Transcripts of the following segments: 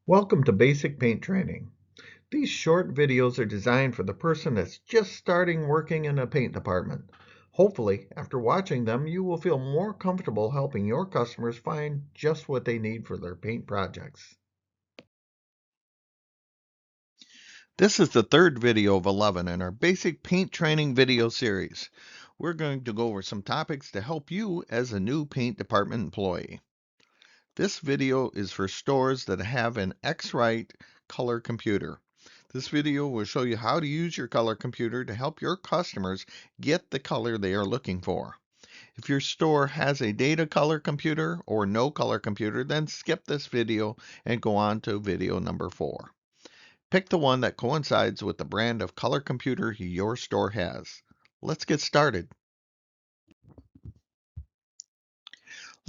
Welcome to Basic Paint Training. These short videos are designed for the person that's just starting working in a paint department. Hopefully, after watching them, you will feel more comfortable helping your customers find just what they need for their paint projects. This is the third video of 11 in our Basic Paint Training video series. We're going to go over some topics to help you as a new paint department employee. This video is for stores that have an X-Rite color computer. This video will show you how to use your color computer to help your customers get the color they are looking for. If your store has a data color computer or no color computer, then skip this video and go on to video number 4. Pick the one that coincides with the brand of color computer your store has. Let's get started.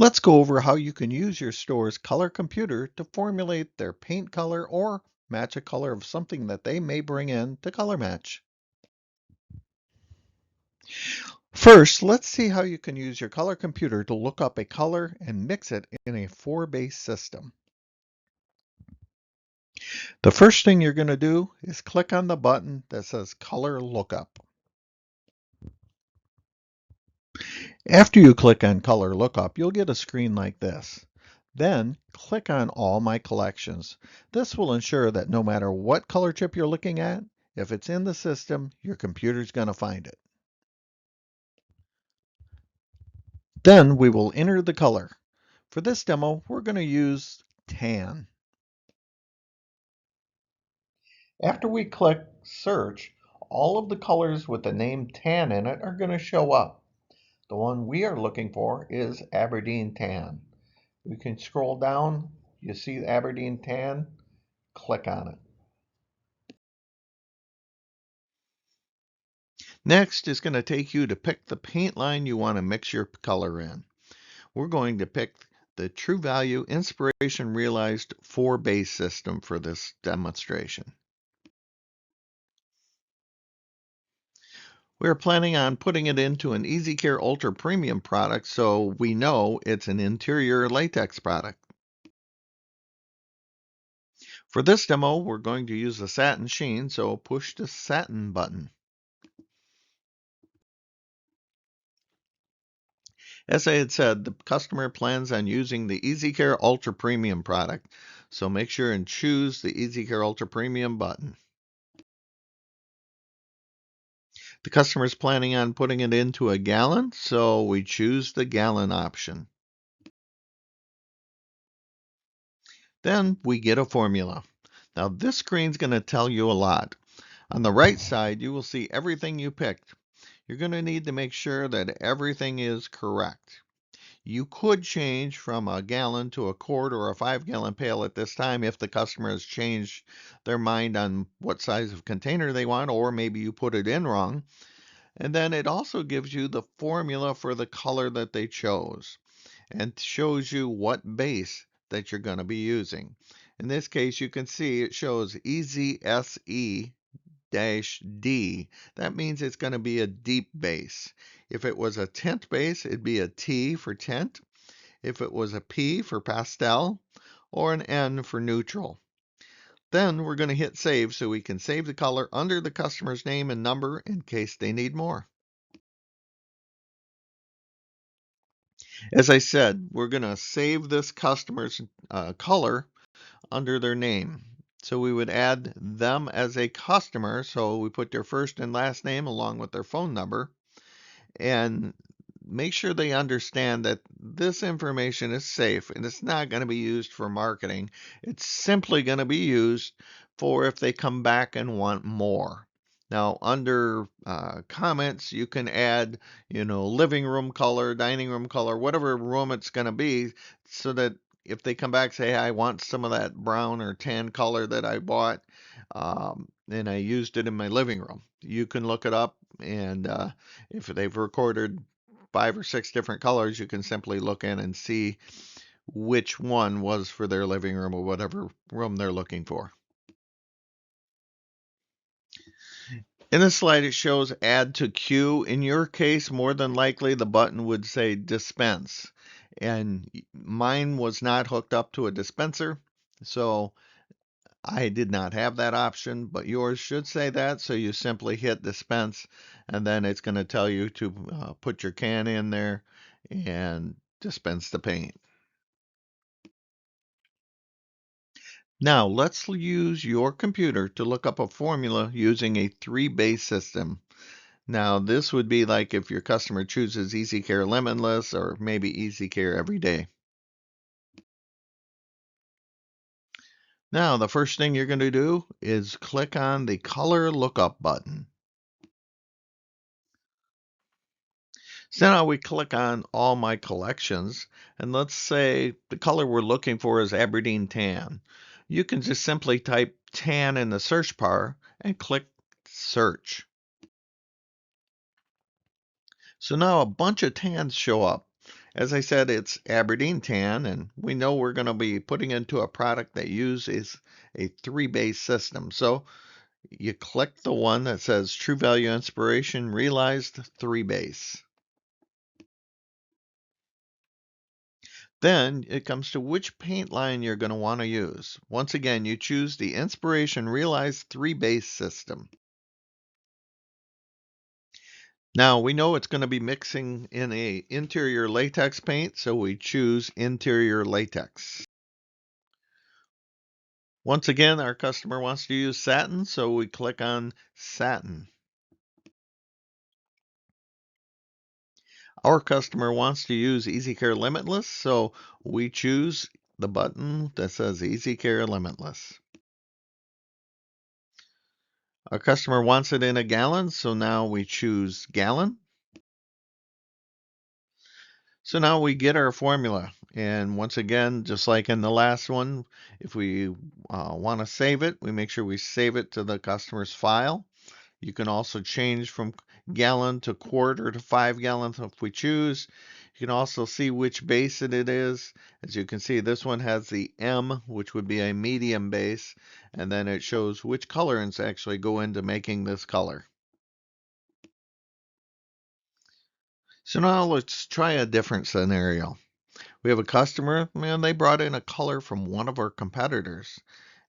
Let's go over how you can use your store's color computer to formulate their paint color or match a color of something that they may bring in to color match. First, let's see how you can use your color computer to look up a color and mix it in a 4-base system. The first thing you're going to do is click on the button that says Color Lookup. After you click on Color Lookup, you'll get a screen like this. Then click on All My Collections. This will ensure that no matter what color chip you're looking at, if it's in the system, your computer's going to find it. Then we will enter the color. For this demo, we're going to use tan. After we click Search, all of the colors with the name tan in it are going to show up. The one we are looking for is Aberdeen Tan. We can scroll down, you see Aberdeen Tan, click on it. Next is going to take you to pick the paint line you want to mix your color in. We're going to pick the True Value Inspiration Realized 4-base system for this demonstration. We're planning on putting it into an EasyCare Ultra Premium product, so we know it's an interior latex product. For this demo, we're going to use the satin sheen, so push the satin button. As I had said, the customer plans on using the EasyCare Ultra Premium product, so make sure and choose the EasyCare Ultra Premium button. The customer is planning on putting it into a gallon, so we choose the gallon option. Then we get a formula. Now this screen's going to tell you a lot. On the right side, you will see everything you picked. You're going to need to make sure that everything is correct. You could change from a gallon to a quart or a 5-gallon pail at this time if the customer has changed their mind on what size of container they want, or maybe you put it in wrong. And then it also gives you the formula for the color that they chose and shows you what base that you're going to be using. In this case, you can see it shows EZSE-D. That means it's going to be a deep base. If it was a tint base, it'd be a T for tint. If it was a P for pastel, or an N for neutral. Then we're going to hit save so we can save the color under the customer's name and number in case they need more. As I said, we're going to save this customer's color under their name. So we would add them as a customer. So we put their first and last name along with their phone number. And make sure they understand that this information is safe and it's not going to be used for marketing. It's simply going to be used for if they come back and want more. Now, under comments, you can add, living room color, dining room color, whatever room it's going to be, so that if they come back, say, I want some of that brown or tan color that I bought, and I used it in my living room. You can look it up, and if they've recorded 5 or 6 different colors, you can simply look in and see which one was for their living room or whatever room they're looking for. In this slide, it shows add to queue. In your case, more than likely, the button would say dispense. And mine was not hooked up to a dispenser. So I did not have that option, but yours should say that. So you simply hit dispense, and then it's going to tell you to put your can in there and dispense the paint. Now let's use your computer to look up a formula using a three-base system. Now this would be like if your customer chooses EasyCare Limitless or maybe EasyCare Every Day. Now the first thing you're going to do is click on the color lookup button. So now we click on all my collections, and let's say the color we're looking for is Aberdeen Tan. You can just simply type tan in the search bar and click search. So now a bunch of tans show up. As I said, it's Aberdeen Tan, and we know we're going to be putting into a product that uses a three-base system. So you click the one that says True Value Inspiration Realized Three Base. Then it comes to which paint line you're going to want to use. Once again, you choose the Inspiration Realized Three Base system. Now we know it's going to be mixing in a interior latex paint, so we choose interior latex. Once again, our customer wants to use satin, so we click on satin. Our customer wants to use EasyCare Limitless, so we choose the button that says EasyCare Limitless. Our customer wants it in a gallon, so now we choose gallon. So now we get our formula. And once again, just like in the last one, if we want to save it, we make sure we save it to the customer's file. You can also change from gallon to quart or to 5 gallons if we choose. You can also see which base it is. As you can see, this one has the M, which would be a medium base, and then it shows which colorants actually go into making this color. So now let's try a different scenario. We have a customer, and they brought in a color from one of our competitors,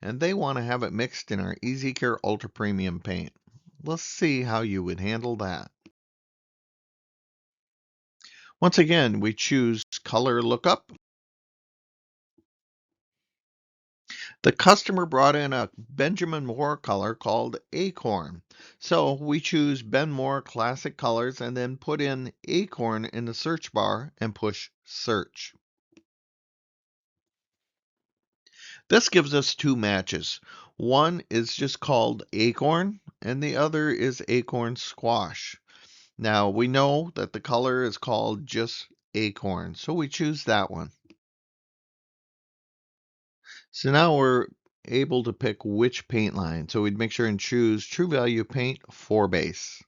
and they want to have it mixed in our EasyCare Ultra Premium paint. Let's see how you would handle that. Once again, we choose Color Lookup. The customer brought in a Benjamin Moore color called Acorn. So we choose Ben Moore Classic Colors and then put in Acorn in the search bar and push Search. This gives us two matches. One is just called Acorn, and the other is Acorn Squash. Now, we know that the color is called just Acorn, so we choose that one. So now we're able to pick which paint line. So we'd make sure and choose True Value Paint 4 base.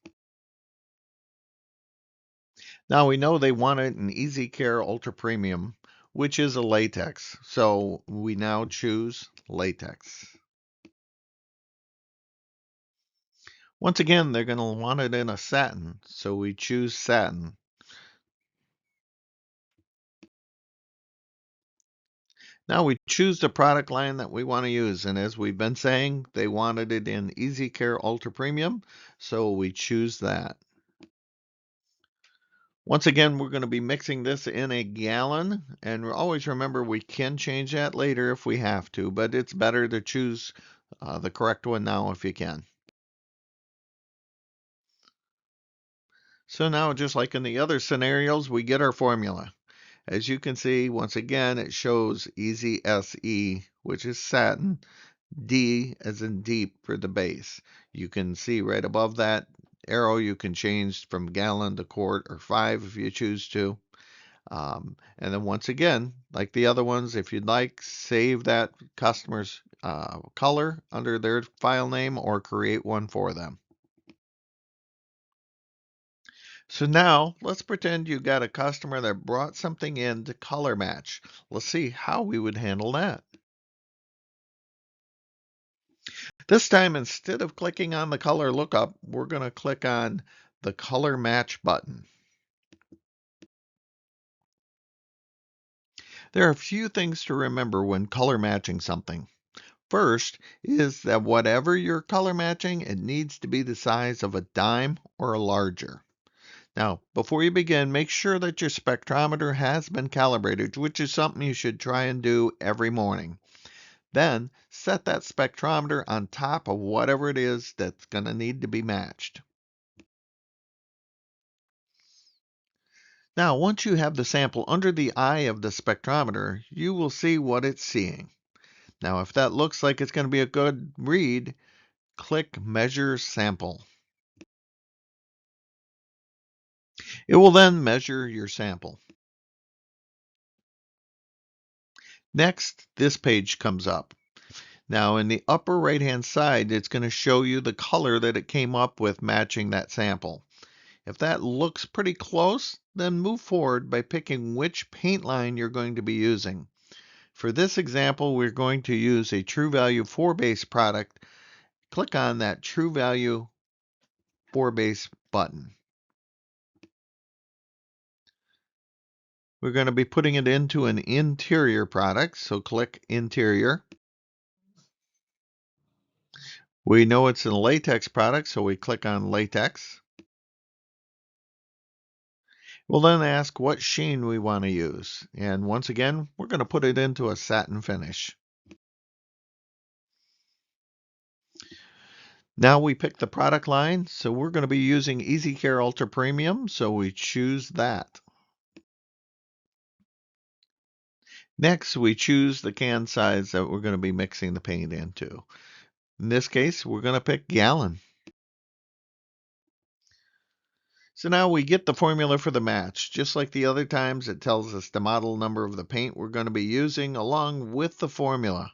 Now we know they wanted an EasyCare Ultra Premium, which is a latex. So we now choose latex. Once again, they're going to want it in a satin, so we choose satin. Now we choose the product line that we want to use, and as we've been saying, they wanted it in EasyCare Ultra Premium, so we choose that. Once again, we're going to be mixing this in a gallon, and always remember we can change that later if we have to, but it's better to choose the correct one now if you can. So now, just like in the other scenarios, we get our formula. As you can see, once again, it shows Easy SE, which is satin, D as in deep for the base. You can see right above that arrow, you can change from gallon to quart or 5 if you choose to. And then once again, like the other ones, if you'd like, save that customer's color under their file name or create one for them. So now let's pretend you got a customer that brought something in to color match. Let's see how we would handle that. This time, instead of clicking on the color lookup, we're going to click on the color match button. There are a few things to remember when color matching something. First is that whatever you're color matching, it needs to be the size of a dime or larger. Now, before you begin, make sure that your spectrometer has been calibrated, which is something you should try and do every morning. Then, set that spectrometer on top of whatever it is that's going to need to be matched. Now, once you have the sample under the eye of the spectrometer, you will see what it's seeing. Now, if that looks like it's going to be a good read, click Measure Sample. It will then measure your sample. Next, this page comes up. Now, in the upper right-hand side, it's going to show you the color that it came up with matching that sample. If that looks pretty close, then move forward by picking which paint line you're going to be using. For this example, we're going to use a True Value 4-base product. Click on that True Value 4-base button. We're going to be putting it into an interior product, so click Interior. We know it's a latex product, so we click on Latex. We'll then ask what sheen we want to use. And once again, we're going to put it into a satin finish. Now we pick the product line, so we're going to be using EasyCare Ultra Premium, so we choose that. Next, we choose the can size that we're going to be mixing the paint into. In this case, we're going to pick gallon. So now we get the formula for the match. Just like the other times, it tells us the model number of the paint we're going to be using along with the formula.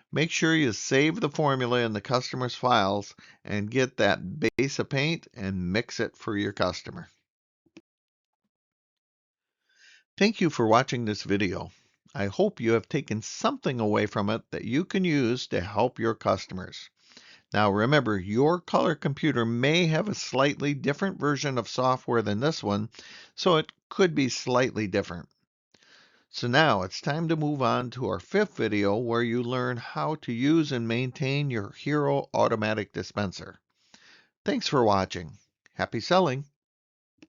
Make sure you save the formula in the customer's files and get that base of paint and mix it for your customer. Thank you for watching this video. I hope you have taken something away from it that you can use to help your customers. Now remember, your color computer may have a slightly different version of software than this one, so it could be slightly different. So now it's time to move on to our fifth video where you learn how to use and maintain your Hero automatic dispenser. Thanks for watching. Happy selling!